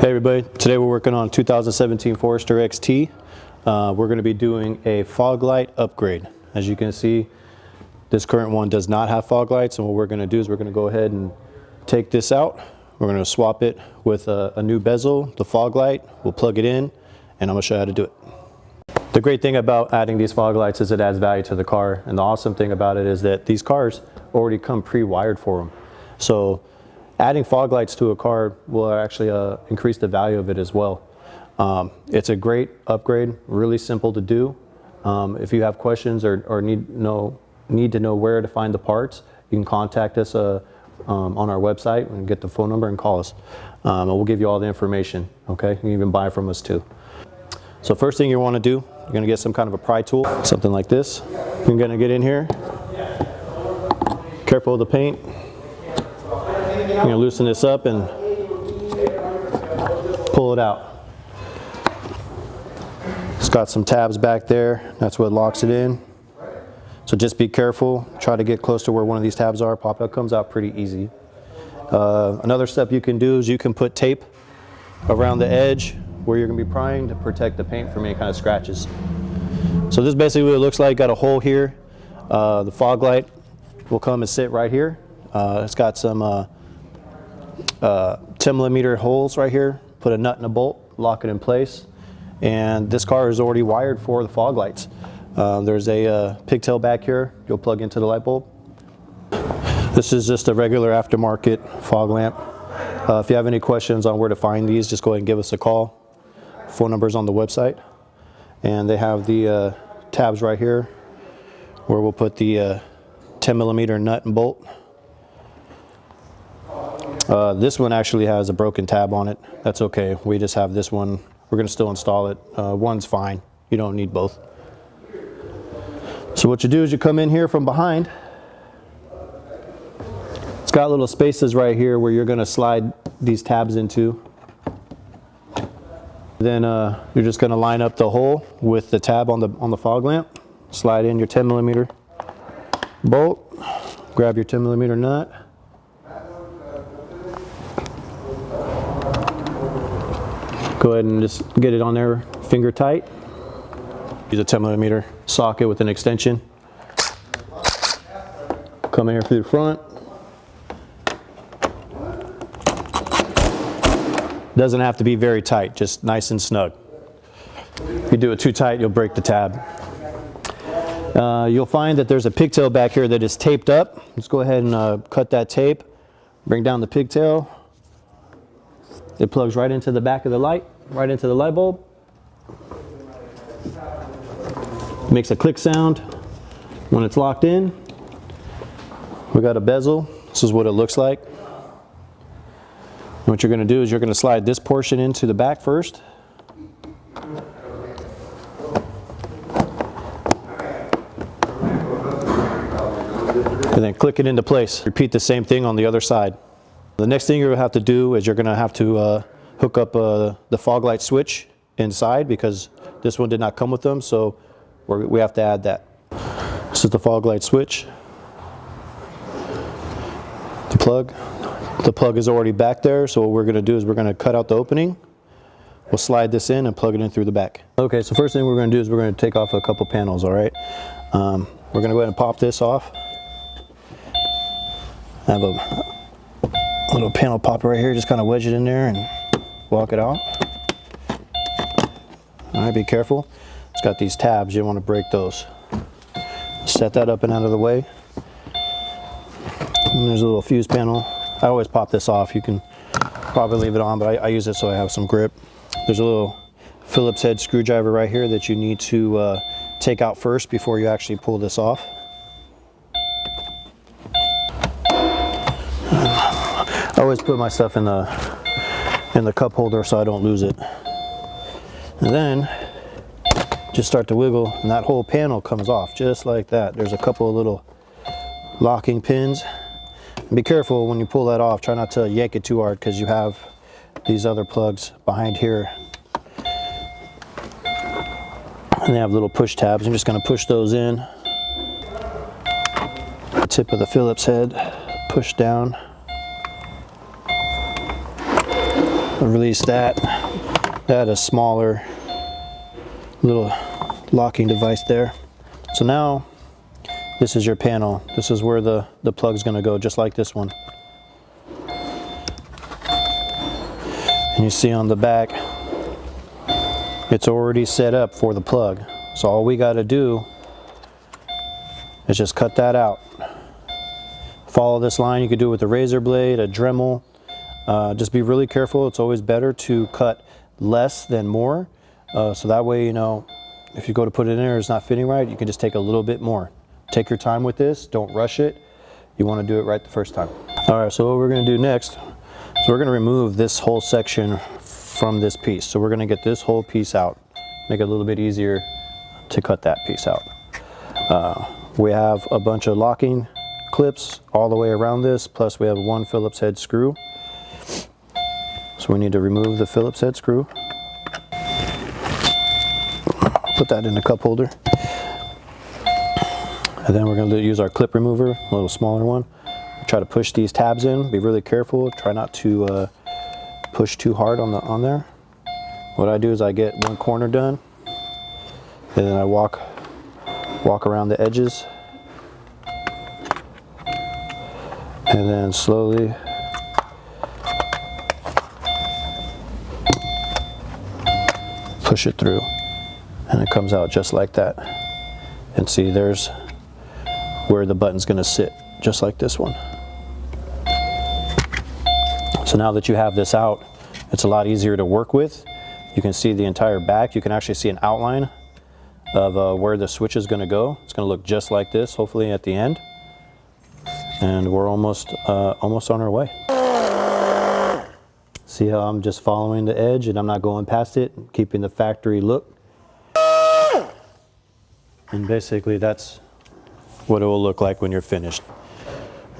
Hey everybody, today we're working on 2017 Forester XT. We're going to be doing a fog light upgrade. As you can see, this current one does not have fog lights, and what we're going to do is we're going to go ahead and take this out. We're going to swap it with a new bezel, the fog light. We'll plug it in, and I'm going to show you how to do it. The great thing about adding these fog lights is it adds value to the car, and the awesome thing about it is that these cars already come pre-wired for them. So adding fog lights to a car will actually increase the value of it as well. It's a great upgrade, really simple to do. If you have questions or need to know where to find the parts, you can contact us on our website and get the phone number and call us. And we'll give you all the information, okay? You can even buy from us too. So first thing you want to do, you're going to get some kind of a pry tool, something like this. You're going to get in here, careful of the paint. You're going to loosen this up and pull it out. It's got some tabs back there. That's what locks it in. So just be careful. Try to get close to where one of these tabs are. Pop, it comes out pretty easy. Another step you can do is you can put tape around the edge where you're going to be prying to protect the paint from any kind of scratches. So this is basically what it looks like. Got a hole here. The fog light will come and sit right here. It's got some 10mm holes right here. Put a nut and a bolt, lock it in place, and this car is already wired for the fog lights. There's a pigtail back here you'll plug into the light bulb. This is just a regular aftermarket fog lamp. If you have any questions on where to find these, just go ahead and give us a call. Phone number's on the website, and they have the tabs right here where we'll put the 10mm nut and bolt. This one actually has a broken tab on it. That's okay. We just have this one. We're going to still install it. One's fine. You don't need both. So what you do is you come in here from behind. It's got little spaces right here where you're going to slide these tabs into. Then you're just going to line up the hole with the tab on the fog lamp. Slide in your 10mm bolt. Grab your 10mm nut. Go ahead and just get it on there finger tight. Use a 10mm socket with an extension. Come in here through the front. Doesn't have to be very tight, just nice and snug. If you do it too tight, you'll break the tab. You'll find that there's a pigtail back here that is taped up. Let's go ahead and cut that tape. Bring down the pigtail. It plugs right into the back of the light, right into the light bulb. Makes a click sound when it's locked in. We got a bezel. This is what it looks like. And what you're going to do is you're going to slide this portion into the back first. And then click it into place. Repeat the same thing on the other side. The next thing you're going to have to do is you're going to have to hook up the fog light switch inside, because this one did not come with them, so we have to add that. This is the fog light switch. The plug is already back there, so what we're going to do is we're going to cut out the opening. We'll slide this in and plug it in through the back. Okay, so first thing we're going to do is we're going to take off a couple panels, all right? We're going to go ahead and pop this off. I have a little panel popper right here, just kind of wedge it in there and walk it out. All right, be careful. It's got these tabs, you don't want to break those. Set that up and out of the way. And there's a little fuse panel. I always pop this off. You can probably leave it on, but I use it so I have some grip. There's a little Phillips head screwdriver right here that you need to take out first before you actually pull this off. I always put my stuff in the cup holder so I don't lose it. And then just start to wiggle, and that whole panel comes off just like that. There's a couple of little locking pins. And be careful when you pull that off. Try not to yank it too hard, because you have these other plugs behind here. And they have little push tabs. I'm just going to push those in. The tip of the Phillips head, push down. release that. That a smaller little locking device there. So now this is your panel. This is where the plug's going to go, just like this one. And you see on the back, it's already set up for the plug. So all we got to do is just cut that out. Follow this line. You could do it with a razor blade, a Dremel. Just be really careful. It's always better to cut less than more. So that way, you know, if you go to put it in there, it's not fitting right, you can just take a little bit more. Take your time with this. Don't rush it. You want to do it right the first time. All right, so what we're going to do next is we're going to remove this whole section from this piece. So we're going to get this whole piece out. Make it a little bit easier to cut that piece out. We have a bunch of locking clips all the way around this, plus we have one Phillips head screw. So we need to remove the Phillips head screw. Put that in the cup holder. And then we're going to use our clip remover, a little smaller one. Try to push these tabs in. Be really careful. Try not to push too hard on there. What I do is I get one corner done, and then I walk around the edges, and then slowly push it through, and it comes out just like that. And see, there's where the button's going to sit, just like this one. So now that you have this out, it's a lot easier to work with. You can see the entire back. You can actually see an outline of where the switch is going to go. It's going to look just like this, hopefully at the end. And we're almost on our way. See how I'm just following the edge and I'm not going past it, keeping the factory look. And basically that's what it will look like when you're finished.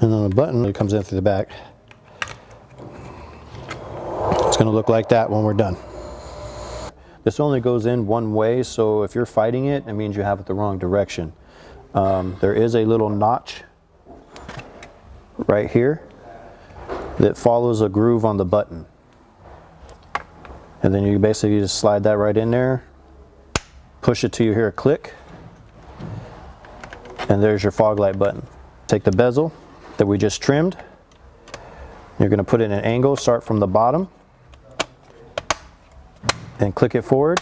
And then the button, it comes in through the back. It's going to look like that when we're done. This only goes in one way, so if you're fighting it, it means you have it the wrong direction. There is a little notch right here that follows a groove on the button. And then you basically just slide that right in there, push it till you hear a click, and there's your fog light button. Take the bezel that we just trimmed. You're going to put it in an angle, start from the bottom, and click it forward.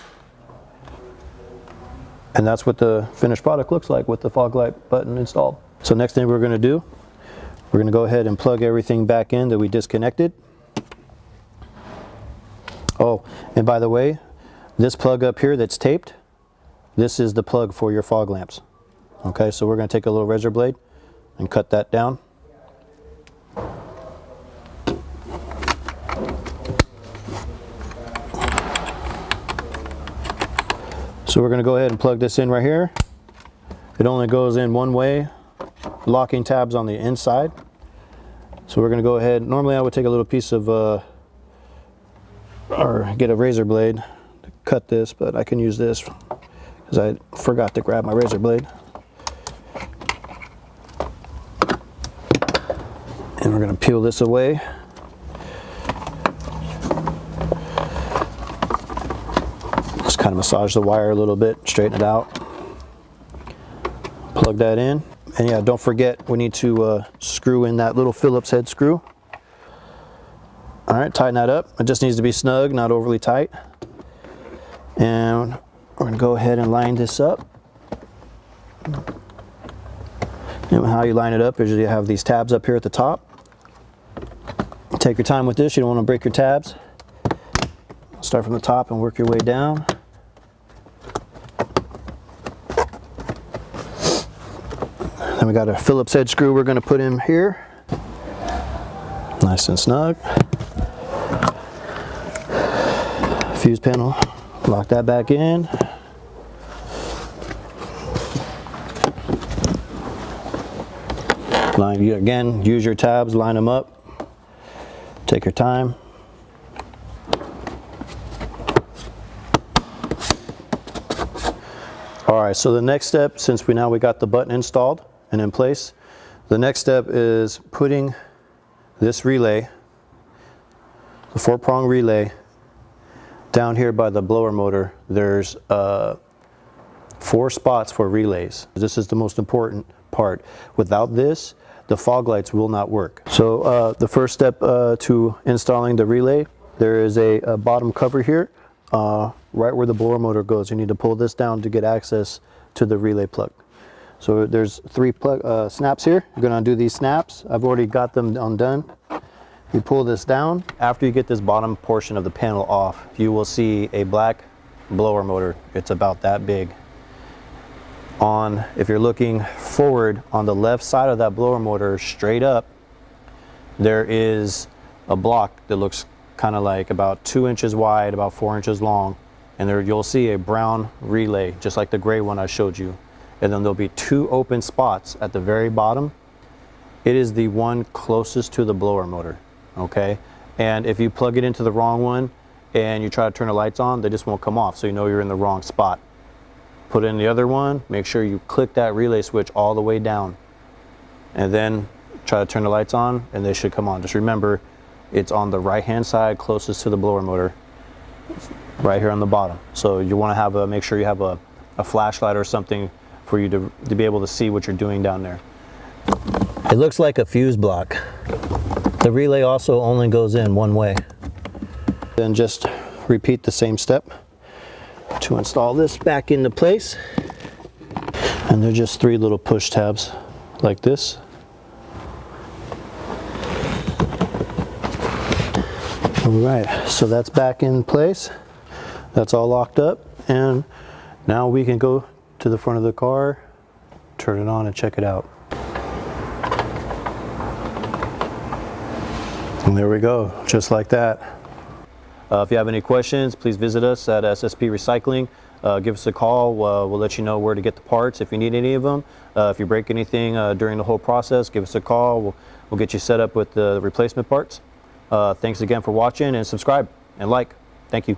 And that's what the finished product looks like with the fog light button installed. So next thing we're going to do, we're going to go ahead and plug everything back in that we disconnected. Oh, and by the way, this plug up here that's taped, this is the plug for your fog lamps. Okay, so we're going to take a little razor blade and cut that down. So we're going to go ahead and plug this in right here. It only goes in one way, locking tabs on the inside. So we're going to go ahead, normally I would take a little piece of, or get a razor blade to cut this, but I can use this because I forgot to grab my razor blade. And we're going to peel this away. Just kind of massage the wire a little bit, straighten it out. Plug that in. And yeah, don't forget, we need to screw in that little Phillips head screw. All right, tighten that up. It just needs to be snug, not overly tight. And we're going to go ahead and line this up. And how you line it up is you have these tabs up here at the top. Take your time with this, you don't want to break your tabs. Start from the top and work your way down. Then we got a Phillips head screw we're going to put in here. Nice and snug. Fuse panel, lock that back in. Again, use your tabs, line them up. Take your time. All right, so the next step, since we got the button installed and in place, the next step is putting this relay, the 4-prong relay, Down here by the blower motor, there's 4 spots for relays. This is the most important part. Without this, the fog lights will not work. So the first step to installing the relay, there is a bottom cover here, right where the blower motor goes. You need to pull this down to get access to the relay plug. So there's 3 snaps here. You're gonna undo these snaps. I've already got them undone. You pull this down. After you get this bottom portion of the panel off, you will see a black blower motor. It's about that big. If you're looking forward on the left side of that blower motor, straight up, there is a block that looks kind of like about 2 inches wide, about 4 inches long, and there you'll see a brown relay, just like the gray one I showed you. And then there'll be 2 open spots at the very bottom. It is the one closest to the blower motor, okay? And if you plug it into the wrong one and you try to turn the lights on, they just won't come off, so you know you're in the wrong spot. Put in the other one, make sure you click that relay switch all the way down, and then try to turn the lights on and they should come on. Just remember, it's on the right hand side closest to the blower motor, right here on the bottom. So you want to have make sure you have a flashlight or something for you to be able to see what you're doing down there. It looks like a fuse block. The relay also only goes in one way. Then just repeat the same step to install this back into place. And they're just 3 little push tabs like this. All right, so that's back in place. That's all locked up, and now we can go to the front of the car, turn it on and check it out. And there we go, just like that. If you have any questions, please visit us at SSP Recycling. Give us a call. We'll let you know where to get the parts if you need any of them. If you break anything during the whole process, give us a call. We'll get you set up with the replacement parts. Thanks again for watching, and subscribe and like. Thank you.